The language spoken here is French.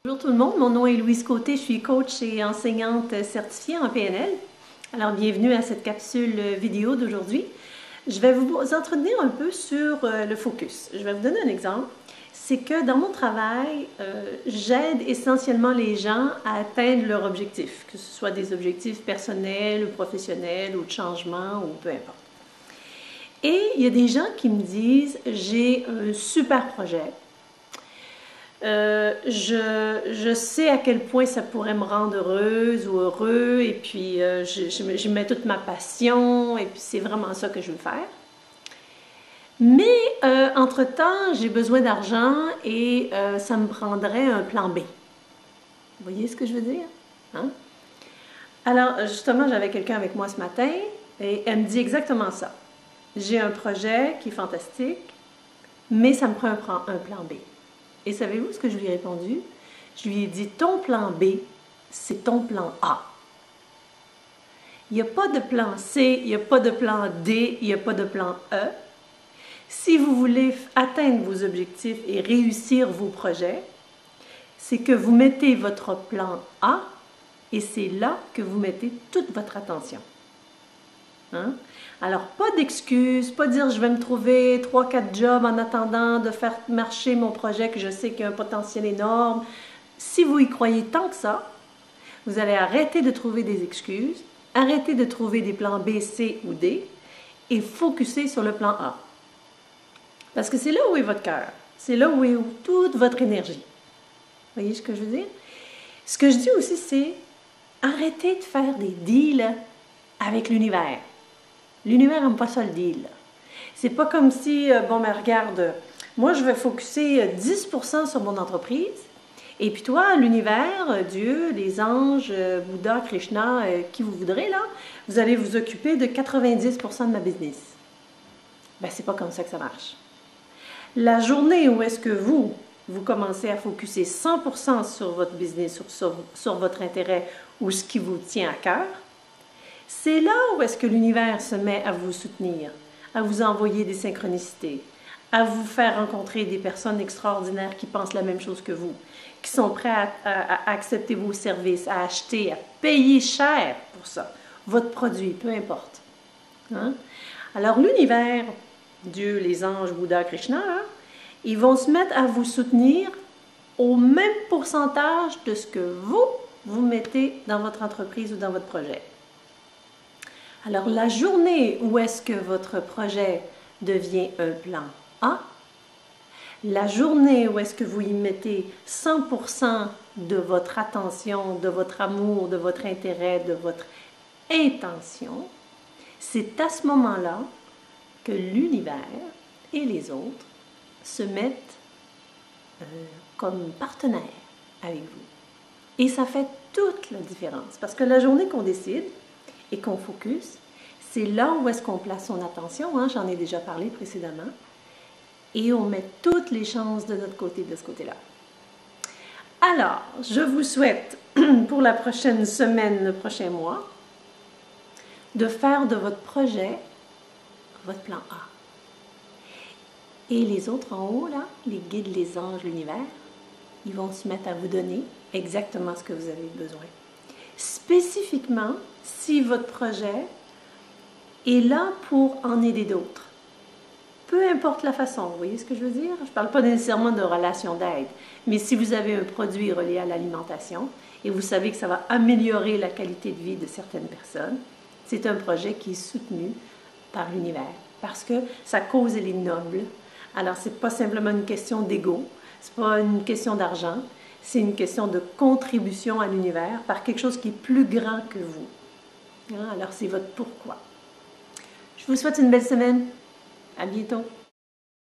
Bonjour tout le monde, mon nom est Louise Côté, je suis coach et enseignante certifiée en PNL. Alors bienvenue à cette capsule vidéo d'aujourd'hui. Je vais vous entretenir un peu sur le focus. Je vais vous donner un exemple. C'est que dans mon travail, j'aide essentiellement les gens à atteindre leurs objectifs, que ce soit des objectifs personnels ou professionnels ou de changement ou peu importe. Et il y a des gens qui me disent « j'ai un super projet ». Je sais à quel point ça pourrait me rendre heureuse ou heureux et puis je mets toute ma passion et puis c'est vraiment ça que je veux faire. Mais entre-temps, j'ai besoin d'argent et ça me prendrait un plan B. Vous voyez ce que je veux dire? Hein? Alors justement, j'avais quelqu'un avec moi ce matin et elle me dit exactement ça. J'ai un projet qui est fantastique, mais ça me prend un plan B. Et savez-vous ce que je lui ai répondu? Je lui ai dit, ton plan B, c'est ton plan A. Il n'y a pas de plan C, il n'y a pas de plan D, il n'y a pas de plan E. Si vous voulez atteindre vos objectifs et réussir vos projets, c'est que vous mettez votre plan A et c'est là que vous mettez toute votre attention. Hein? Alors, pas d'excuses, pas dire je vais me trouver 3-4 jobs en attendant de faire marcher mon projet que je sais qu'il y a un potentiel énorme. Si vous y croyez tant que ça, vous allez arrêter de trouver des excuses, arrêter de trouver des plans B, C ou D et focuser sur le plan A. Parce que c'est là où est votre cœur, c'est là où est toute votre énergie. Vous voyez ce que je veux dire? Ce que je dis aussi, c'est arrêtez de faire des deals avec l'univers. L'univers n'aime pas ça le deal. C'est pas comme si, bon, mais regarde, moi je vais focuser 10% sur mon entreprise, et puis toi, l'univers, Dieu, les anges, Bouddha, Krishna, qui vous voudrez là, vous allez vous occuper de 90% de ma business. Ben, c'est pas comme ça que ça marche. La journée où est-ce que vous commencez à focuser 100% sur votre business, sur votre intérêt ou ce qui vous tient à cœur, c'est là où est-ce que l'univers se met à vous soutenir, à vous envoyer des synchronicités, à vous faire rencontrer des personnes extraordinaires qui pensent la même chose que vous, qui sont prêts à accepter vos services, à acheter, à payer cher pour ça, votre produit, peu importe. Hein? Alors l'univers, Dieu, les anges, Bouddha, Krishna, hein, ils vont se mettre à vous soutenir au même pourcentage de ce que vous mettez dans votre entreprise ou dans votre projet. Alors, la journée où est-ce que votre projet devient un plan A, la journée où est-ce que vous y mettez 100% de votre attention, de votre amour, de votre intérêt, de votre intention, c'est à ce moment-là que l'univers et les autres se mettent comme partenaires avec vous. Et ça fait toute la différence, parce que la journée qu'on décide, et qu'on focus, c'est là où est-ce qu'on place son attention, hein, j'en ai déjà parlé précédemment, et on met toutes les chances de notre côté, de ce côté-là. Alors, je vous souhaite pour la prochaine semaine, le prochain mois, de faire de votre projet votre plan A. Et les autres en haut, là, les guides, les anges, l'univers, ils vont se mettre à vous donner exactement ce que vous avez besoin. Spécifiquement, si votre projet est là pour en aider d'autres. Peu importe la façon, vous voyez ce que je veux dire? Je ne parle pas nécessairement de relation d'aide, mais si vous avez un produit relié à l'alimentation et vous savez que ça va améliorer la qualité de vie de certaines personnes, c'est un projet qui est soutenu par l'univers parce que sa cause, elle est noble. Alors, ce n'est pas simplement une question d'ego, ce n'est pas une question d'argent, c'est une question de contribution à l'univers par quelque chose qui est plus grand que vous. Alors, c'est votre pourquoi. Je vous souhaite une belle semaine. À bientôt.